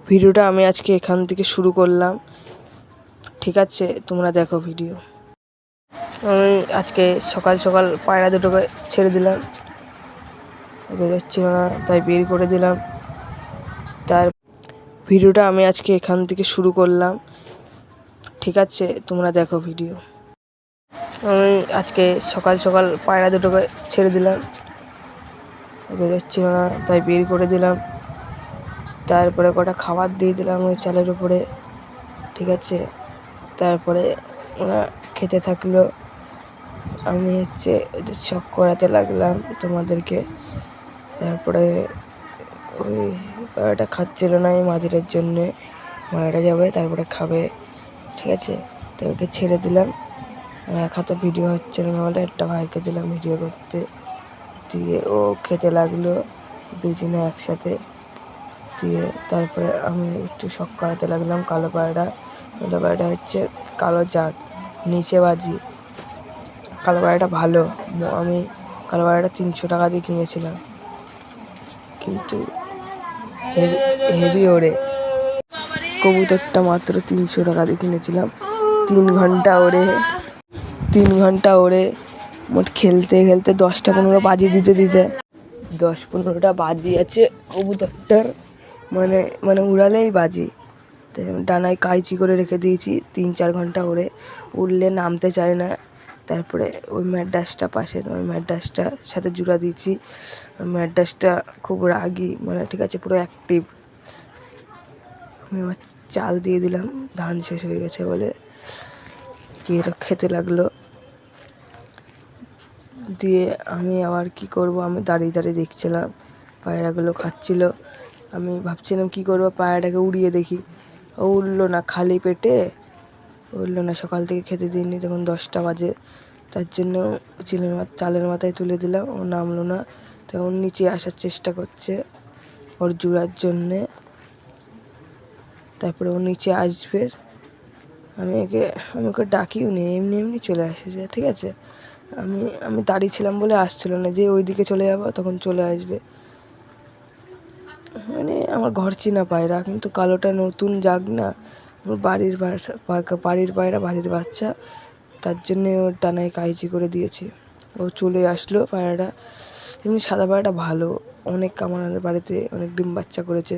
ভিডিওটা আমি আজকে এখান থেকে শুরু করলাম, ঠিক আছে? তোমরা দেখো ভিডিও। আমি আজকে সকাল সকাল পায়রা দুটোকে ছেড়ে দিলাম, বেরোচ্ছিল না তাই বের করে দিলাম। তার ভিডিওটা আমি আজকে এখান থেকে শুরু করলাম, ঠিক আছে? তোমরা দেখো ভিডিও। আমি আজকে সকাল সকাল পায়রা দুটোকে ছেড়ে দিলাম, বেরোচ্ছিল না তাই বের করে দিলাম। তারপরে কটা খাবার দিয়ে দিলাম ওই চালের উপরে, ঠিক আছে? তারপরে ওরা খেতে থাকলো, আমি ওদের শখ করাতে লাগলাম তোমাদেরকে। তারপরে ওই পায়রাটা খাচ্ছিল না এই মাঝিরের জন্যে, মায়েরা যাবে তারপরে খাবে, ঠিক আছে? তো ওকে ছেড়ে দিলাম। এক হাতে ভিডিও হচ্ছিল না বলে একটা ভাইকে দিলাম ভিডিও করতে, দিয়ে ও খেতে লাগলো দুজনে একসাথে। দিয়ে তারপরে আমি একটু শখ করাতে লাগলাম। কালো পায়রাটা হচ্ছে কালো জাত, নিচে বাজি। কালো পায়রাটা ভালো, আমি কালো পায়রাটা 300 টাকা দিয়ে কিনেছিলাম, কিন্তু হেভি ওড়ে। কবুতরটা মাত্র 300 টাকা দিয়ে কিনেছিলাম। 3 ঘন্টা ওড়ে মোট খেলতে খেলতে 10টা-15 বাজি দিতে 10-15টা বাজি আছে কবুতরটার, মানে উড়ালেই বাজি। ডানায় কাইচি করে রেখে দিয়েছি। 3-4 ঘন্টা উড়লে নামতে চায় না। তারপরে ওই ম্যাড্রাসটা পাশের ওই ম্যাড্রাসটার সাথে জুড়া দিয়েছি। ওই ম্যাড্রাসটা খুব রাগী, ঠিক আছে, পুরো অ্যাক্টিভ। আমি আবার চাল দিয়ে দিলাম, ধান শেষ হয়ে গেছে বলে। এরা খেতে লাগলো। দিয়ে আমি আবার কি করব, আমি দাঁড়িয়ে দেখছিলাম পায়রাগুলো খাচ্ছিল। আমি ভাবছিলাম কি করব, পায়রাটাকে উড়িয়ে দেখি। ও উড়লো না, খালি পেটে উড়লো না। সকাল থেকে খেতে দিইনি, তখন 10টা বাজে। তার জন্য চালের মাথায় তুলে দিলাম, ও নামলো না। তো ওর নিচে আসার চেষ্টা করছে ওর জোড়ার জন্যে। তারপরে ও নিচে আসবে, আমি ওকে ডাকিও নি, এমনি চলে এসেছে, ঠিক আছে? আমি দাঁড়িয়ে ছিলাম বলে আসছিল না, যে ওইদিকে চলে যাবো তখন চলে আসবে। আমার ঘর চেনা পায়রা, কিন্তু কালোটা নতুন জাগ না, আমার বাড়ির পায়রা, বাড়ির বাচ্চা, তার জন্যে ওর ডানায় কাইচি করে দিয়েছি। ও চলে আসলো পায়রাটা। এমনি সাদা পায়রাটা ভালো, আমার বাড়িতে অনেক ডিম বাচ্চা করেছে।